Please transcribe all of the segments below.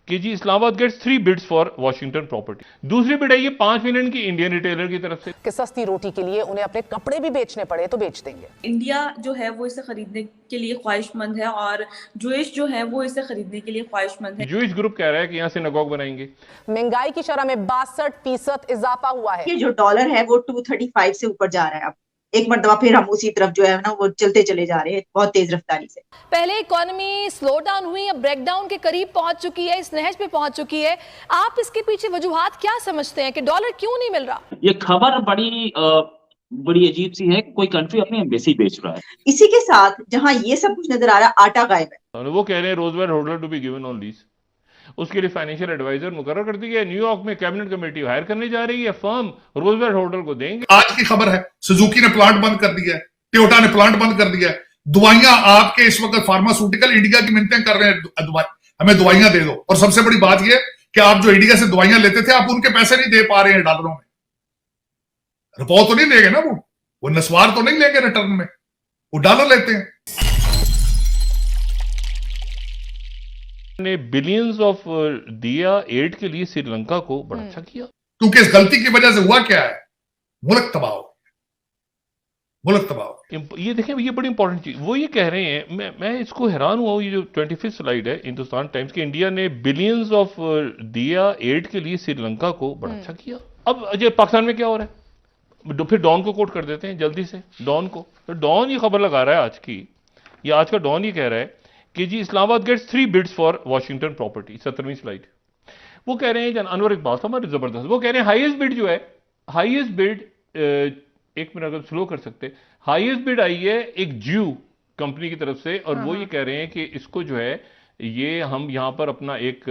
कि जी Islamabad gets 3 bids for Washington property. दूसरी बिड है ये 5 मिलियन की इंडियन रिटेलर की तरफ से कि सस्ती रोटी के लिए उन्हें अपने कपड़े भी बेचने पड़े तो बेच देंगे। इंडिया जो है वो इसे खरीदने के लिए ख्वाहिशमंद है और जूश जो है वो इसे खरीदने के लिए ख्वाहिशमंद है। जूश ग्रुप कह रहा है कि यहाँ सिनेगॉग बनाएंगे। महंगाई की शरह में 62% इजाफा हुआ है। ये जो डॉलर है वो 235 से ऊपर जा रहा है। अब एक मरतबा फिर हम उसी तरफ जो है ना वो चलते चले जा रहे हैं बहुत तेज रफ्तारी से। पहले इकोनॉमी स्लो डाउन हुई, अब ब्रेकडाउन के करीब पहुंच चुकी है, इस नहज पे पहुंच चुकी है। आप इसके पीछे वजूहात क्या समझते हैं कि डॉलर क्यों नहीं मिल रहा? ये खबर बड़ी अजीब सी है। कोई कंट्री अपनी एम्बेसी बेच रहा है। इसी के साथ जहां ये सब कुछ नजर आ रहा है, आटा गायब है। वो कह रहे हैं Roosevelt holder to be given on lease. उसके लिए फाइनेंशियल एडवाइजर मुकर्रर कर दी है। न्यूयॉर्क में कैबिनेट कमेटी हायर करने जा रही है, फर्म रोजवेयर होल्डर को देंगे। आज की खबर है, सुजुकी ने प्लांट बंद कर दिया है, टोयोटा ने प्लांट बंद कर दिया है। दवाइयां आपके इस वक्त फार्मास्यूटिकल इंडिया की मिन्नतें कर रहे हैं, हमें दवाइयां दे दो। और सबसे बड़ी बात यह कि आप जो इंडिया से दवाइयां लेते थे, आप उनके पैसे नहीं दे पा रहे हैं डॉलरों में। रुपया तो नहीं देंगे ना, वो नस्वार तो नहीं लेंगे रिटर्न में, वो डॉलर लेते हैं। ने बिलियंस ऑफ दिया एड के लिए श्रीलंका को बड़ा अच्छा किया। क्योंकि इस गलती की वजह से हुआ क्या है, मुल्क तबाह हो गया, मुल्क तबाह हो गया। ये देखें, ये बड़ी इंपॉर्टेंट चीज वो ये कह रहे हैं, मैं इसको हैरान हुआ हूं। ये जो 25th स्लाइड है हिंदुस्तान टाइम्स की, इंडिया ने बिलियंस ऑफ दिया एड के लिए श्रीलंका को बड़ा अच्छा किया। अब जो पाकिस्तान में क्या हो रहा है, फिर डॉन को कोट कर देते हैं जल्दी से, डॉन को। तो डॉन ये खबर लगा रहा है आज की, ये आज का डॉन ये कह रहा है कि जी Islamabad gets 3 bids for Washington property. 17वीं स्लाइड वो कह रहे हैं, अनवर इकबाल साहब हमारे जबरदस्त, वो कह रहे हैं हाईएस्ट बिड जो है, हाईएस्ट बिड, एक मिनट अगर स्लो कर सकते, हाईएस्ट बिड आई है एक ज्यू कंपनी की तरफ से। और वो ये कह रहे हैं कि इसको जो है ये हम यहां पर अपना एक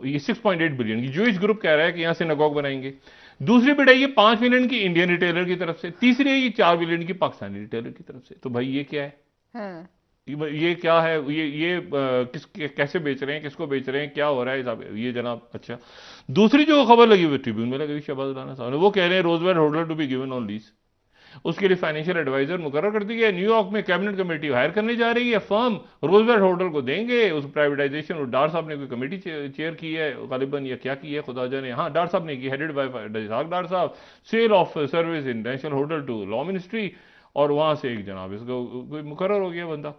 ये 6.8 बिलियन की जूश ग्रुप कह रहा है कि यहां सिनेगॉग बनाएंगे। दूसरी बिड है ये 5 मिलियन की इंडियन रिटेलर की तरफ से। तीसरी है ये 4 मिलियन की पाकिस्तानी रिटेलर की तरफ से। तो भाई ये क्या है, ये क्या है, ये कैसे बेच रहे हैं, किसको बेच रहे हैं, क्या हो रहा है साहब ये जनाब। अच्छा, दूसरी जो खबर लगी हुई ट्रिब्यून में लगी शहबाज राना साहब ने, वो कह रहे हैं Roosevelt holder to be given on lease. उसके लिए फाइनेंशियल एडवाइजर मुकर्रर कर दी है। न्यूयॉर्क में कैबिनेट कमेटी हायर करने जा रही है, फर्म रोजवेयर होल्डर को देंगे। उस प्राइवेटाइजेशन, और डार साहब ने कोई कमेटी चेयर की है गालिबन, या क्या की है खुदा जाने। हाँ, डार साहब ने की, हेडेड बाय डार साहब। Cell of service in national holder to law ministry, और वहां से एक जनाब इसको कोई मुकर्रर हो गया बंदा।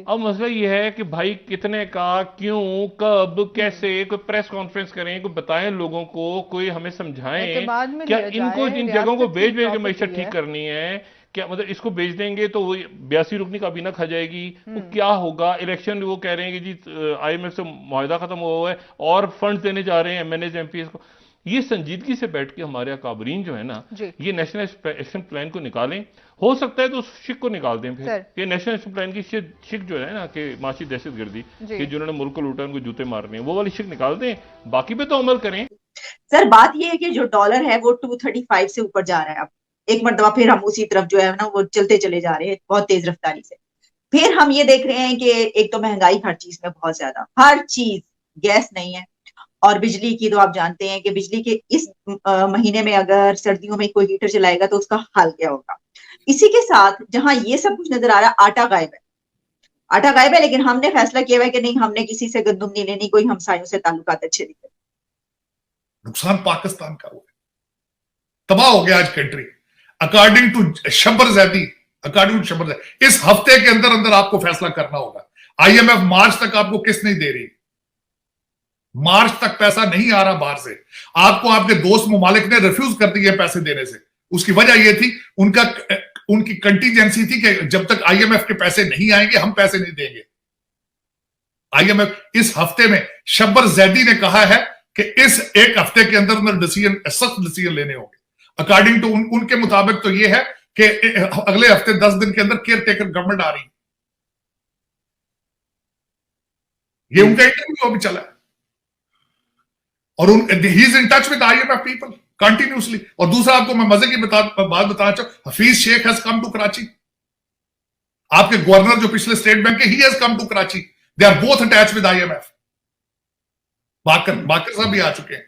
अब मसला ये है कि भाई कितने का, क्यों, कब, कैसे, कोई प्रेस कॉन्फ्रेंस करें, कोई बताएं लोगों को, कोई हमें समझाएं क्या इनको इन जगहों को बेच के मैशत ठीक करनी है क्या। मतलब इसको बेच देंगे तो वो 82 रुकनी काबीना खा जाएगी, वो क्या होगा। इलेक्शन वो कह रहे हैं कि जी IMF से मुआहदा खत्म हुआ है और फंड देने जा रहे हैं MNAs MPs को। ये संजीदगी से बैठ के हमारे अकाबरीन जो है ना, ये नेशनल एक्शन प्लान को निकालें। हो सकता है तो उस शिक को निकाल दें फिर, ये नेशनल एक्शन प्लान की शिक जो है ना कि माशी दहशतगर्दी कि जिन्होंने मुल्क को लूटा उनको जूते मारने हैं, वो वाली शिक निकाल दें, बाकी पे तो अमल करें। सर बात ये है कि जो डॉलर है वो 235 से ऊपर जा रहा है। अब एक मरतबा फिर हम उसी तरफ जो है ना वो चलते चले जा रहे हैं बहुत तेज रफ्तारी से। फिर हम ये देख रहे हैं कि एक तो महंगाई हर चीज में बहुत ज्यादा, हर चीज, गैस नहीं है, और बिजली की तो आप जानते हैं कि बिजली के इस महीने में अगर सर्दियों में कोई हीटर चलाएगा तो उसका हाल क्या होगा। इसी के साथ जहां ये सब कुछ नजर आ रहा है, आटा गायब है, आटा गायब है। लेकिन हमने फैसला किया है कि नहीं, हमने किसी से गंदुम नहीं लेनी, कोई हमसायों से ताल्लुकात अच्छे नहीं करते। नुकसान पाकिस्तान का हुआ है, तबाह हो गया आज country. According to Shabbar Zaidi, इस हफ्ते के अंदर अंदर आपको फैसला करना होगा। IMF मार्च तक आपको किस्त नहीं दे रही, मार्च तक पैसा नहीं आ रहा बाहर से। आपको आपके दोस्त मुमालिक ने रिफ्यूज कर दिए पैसे देने से। उसकी वजह यह थी, उनकी कंटीजेंसी थी कि जब तक IMF के पैसे नहीं आएंगे हम पैसे नहीं देंगे। IMF इस हफ्ते में शब्बर जैदी ने कहा है कि इस एक हफ्ते के अंदर अंदर सख्त डिसीजन लेने होंगे। अकॉर्डिंग टू उनके मुताबिक तो यह है कि अगले हफ्ते 10 दिन के अंदर केयर टेकर गवर्नमेंट आ रही है। ये उनका इंटरव्यू अभी चला है, और he is in touch with IMF people continuously. और दूसरा आपको मैं मजे की बात बताना चाहूं, Hafeez Sheikh has come to Karachi. आपके गवर्नर जो पिछले स्टेट बैंक के, he has come to Karachi. They are both attach with IMF। Baqar साहब भी आ चुके हैं।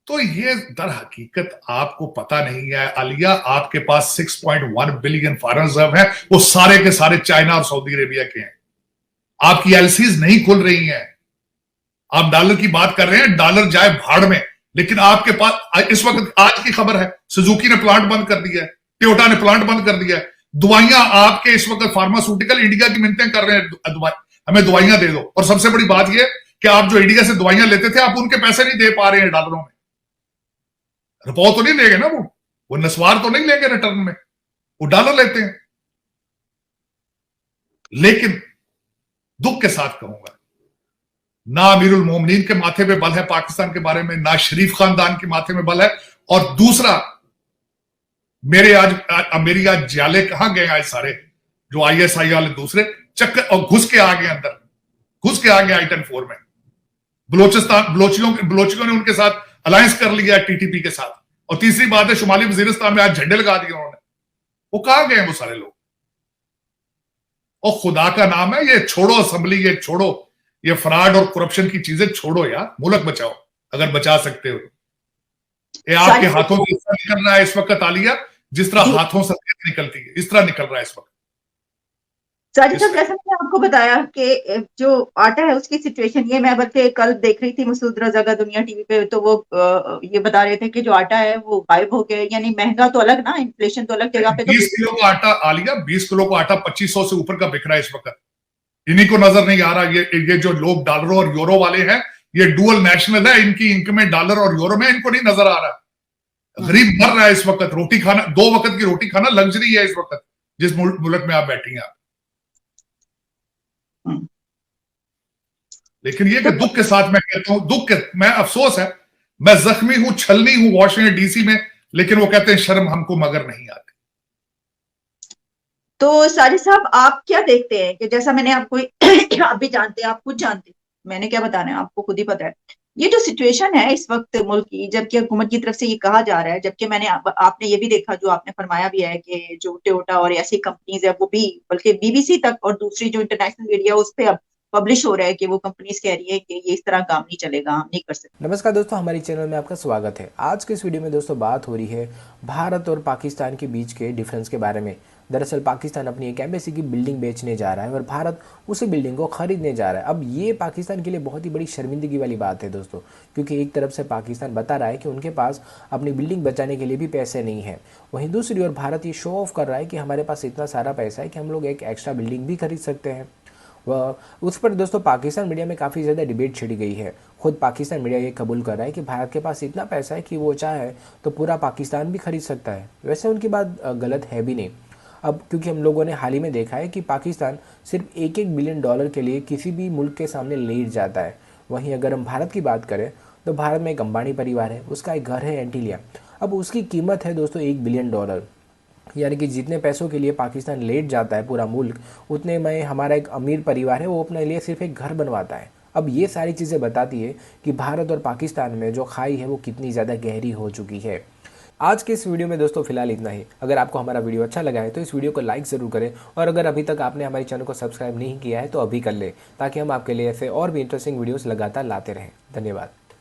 तो ये दर हकीकत आपको पता नहीं है। आलिया, आपके पास 6.1 बिलियन फॉरेन रिजर्व है, वो सारे के सारे चाइना और सऊदी अरेबिया के हैं। आपकी LCs नहीं खुल रही हैं। आप डॉलर की बात कर रहे हैं, डॉलर जाए भाड़ में, लेकिन आपके पास इस वक्त आज की खबर है, सुजुकी ने प्लांट बंद कर दिया है, टोयोटा ने प्लांट बंद कर दिया है। दवाइयां आपके इस वक्त फार्मास्यूटिकल इंडिया की मिन्नतें कर रहे हैं, हमें दवाइयां दे दो। और सबसे बड़ी बात यह कि आप जो इंडिया से दवाइयां लेते थे, आप उनके पैसे नहीं दे पा रहे हैं डॉलरों में। रुपये तो नहीं लेंगे ना, वो नस्वार तो नहीं लेंगे रिटर्न में, वो डॉलर लेते हैं। लेकिन दुख के साथ कहूंगा, ना अमीरुल मोमिनीन के माथे पे बल है पाकिस्तान के बारे में, ना शरीफ खानदान के माथे में बल है। और दूसरा, मेरी आज जाले कहां गए आज सारे जो ISI वाले दूसरे चक्कर, और घुस के आ गए अंदर, घुस के आ गए आइटन 4 में। बलोचियों ने उनके साथ अलायंस कर लिया TTP के साथ। और तीसरी बात है, शुमाली वजीरिस्तान में आज झंडे लगा दिए उन्होंने। वो कहां गए वो सारे लोग? और खुदा का नाम है, ये छोड़ो असेंबली, ये छोड़ो, ये फ्रॉड और करप्शन की चीजें छोड़ो यार, मुल्क बचाओ अगर बचा सकते हो। ये आपके हाथों से इस तरह निकल रहा है इस वक्त आलिया, जिस तरह हाथों से निकलती है, इस तरह निकल रहा है इस वक्त। साजिद साहब, जैसा मैंने आपको बताया कि जो आटा है उसकी सिचुएशन ये, मैं बल्कि कल देख रही थी मसूद रजा का दुनिया टीवी पे, तो वो ये बता रहे थे कि जो आटा है वो गायब हो गया, यानी महंगा तो अलग ना, इन्फ्लेशन तो अलग जगह पे। 20 किलो का आटा आलिया, 20 किलो का आटा 2500 से ऊपर का बिक रहा है इस वक्त। इन्हीं को नजर नहीं आ रहा, ये जो लोग डॉलरों और यूरो वाले हैं, ये डुअल नेशनल है, इनकी इनकमें डॉलर और यूरो में, इनको नहीं नजर आ रहा। गरीब मर रहा है इस वक्त। रोटी खाना, 2 वक्त की रोटी खाना लग्जरी है इस वक्त, जिस मुल्क में आप बैठी हैं आप। लेकिन ये कि दुख के साथ मैं कहता हूं, मैं अफसोस है, मैं जख्मी हूं, छलनी हूं वॉशिंगटन DC में, लेकिन वो कहते हैं शर्म हमको मगर नहीं आती। तो साजिद साहब, आप क्या देखते हैं कि जैसा मैंने आपको आप भी जानते हैं, आप खुद जानते हैं, मैंने क्या बताना है, आपको खुद ही पता है, ये जो सिचुएशन है इस वक्त मुल्क की, जबकि हुकूमत की तरफ से ये कहा जा रहा है, जबकि आपने ये भी देखा, जो आपने फरमाया भी है कि जो टोयोटा और ऐसी कंपनीज है, वो भी बल्कि BBC तक और दूसरी जो इंटरनेशनल मीडिया उस पर अब पब्लिश हो रहा है कि वो कंपनीज कह रही है कि ये इस तरह काम नहीं चलेगा, हम नहीं कर सकते। नमस्कार दोस्तों, हमारे चैनल में आपका स्वागत है। आज के इस वीडियो में दोस्तों बात हो रही है भारत और पाकिस्तान के बीच के डिफरेंस के बारे में। दरअसल पाकिस्तान अपनी एक एम्बेसी की बिल्डिंग बेचने जा रहा है और भारत उसी बिल्डिंग को खरीदने जा रहा है। अब ये पाकिस्तान के लिए बहुत ही बड़ी शर्मिंदगी वाली बात है दोस्तों, क्योंकि एक तरफ से पाकिस्तान बता रहा है कि उनके पास अपनी बिल्डिंग बचाने के लिए भी पैसे नहीं है, वहीं दूसरी ओर भारत ये शो ऑफ कर रहा है कि हमारे पास इतना सारा पैसा है कि हम लोग एक एक्स्ट्रा बिल्डिंग भी खरीद सकते हैं। उस पर दोस्तों पाकिस्तान मीडिया में काफ़ी ज़्यादा डिबेट छिड़ गई है। खुद पाकिस्तान मीडिया ये कबूल कर रहा है कि भारत के पास इतना पैसा है कि वो चाहे तो पूरा पाकिस्तान भी खरीद सकता है। वैसे उनकी बात गलत है भी नहीं। अब क्योंकि हम लोगों ने हाल ही में देखा है कि पाकिस्तान सिर्फ $1 बिलियन के लिए किसी भी मुल्क के सामने लेट जाता है। वहीं अगर हम भारत की बात करें तो भारत में एक अंबानी परिवार है, उसका एक घर है एंटीलिया। अब उसकी कीमत है दोस्तों $1 बिलियन, यानी कि जितने पैसों के लिए पाकिस्तान लेट जाता है पूरा मुल्क, उतने में हमारा एक अमीर परिवार है वो अपने लिए सिर्फ एक घर बनवाता है। अब ये सारी चीज़ें बताती है कि भारत और पाकिस्तान में जो खाई है वो कितनी ज़्यादा गहरी हो चुकी है। आज के इस वीडियो में दोस्तों फिलहाल इतना ही। अगर आपको हमारा वीडियो अच्छा लगा है तो इस वीडियो को लाइक ज़रूर करें, और अगर अभी तक आपने हमारे चैनल को सब्सक्राइब नहीं किया है तो अभी कर लें, ताकि हम आपके लिए ऐसे और भी इंटरेस्टिंग वीडियोज़ लगातार लाते रहें। धन्यवाद।